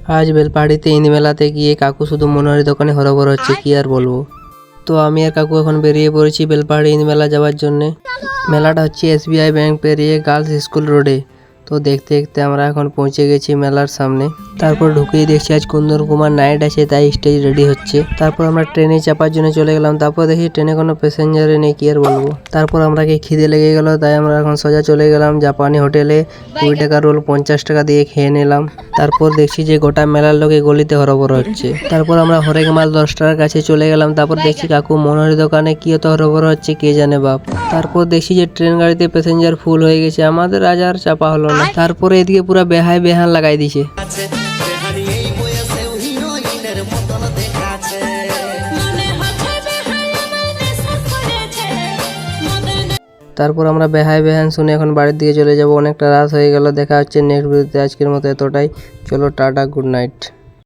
আজ বেলপাহাড়িতে ঈদ মেলাতে গিয়ে কাকু শুধু মনোহরি দোকানে হরবর হচ্ছে, কি আর বলবো। তো আমি আর কাকু এখন বেরিয়ে পড়েছি বেলপাহাড়ি ঈদ মেলা যাওয়ার জন্যে। মেলাটা হচ্ছে SBI ব্যাংক পেরিয়ে গার্লস স্কুল রোডে। তো দেখতে দেখতে আমরা এখন পৌঁছে গেছি মেলার সামনে। তারপর ঢুকেই দেখছি আজ কুন্দন কুমার নাইট আছে, তাই স্টেজ রেডি হচ্ছে। তারপর আমরা ট্রেনে চাপার জন্য চলে গেলাম। তারপর দেখি ট্রেনে কোনো প্যাসেঞ্জারে নেই, কি আর বলবো। তারপর আমরা খিদে লেগে গেল, তাই আমরা এখন সোজা চলে গেলাম জাপানি হোটেলে। 20 টাকা রোল 50 টাকা দিয়ে খেয়ে নিলাম। তারপর দেখছি যে গোটা মেলার লোকে গলিতে হরবর হচ্ছে। তারপর আমরা হরেক মাল 10 টাকার কাছে চলে গেলাম। তারপর দেখছি কাকু মনোহরি দোকানে কি অত হরবর হচ্ছে কে জানে বাপ। তারপর দেখছি যে ট্রেন গাড়িতে প্যাসেঞ্জার ফুল হয়ে গেছে, আমাদের আজ আর চাপা হলো না। তারপরে এদিকে পুরো বেহাই বেহান লাগাই দিছে। তারপর আমরা বেহাই বেহান শুনে এখন বাড়ির দিকে চলে যাব। অনেকটা রাত হয়ে গেল। দেখা হচ্ছে নেক্সট ভিডিওতে। আজকের মতো এতটাই। চলো টাটা, গুড নাইট।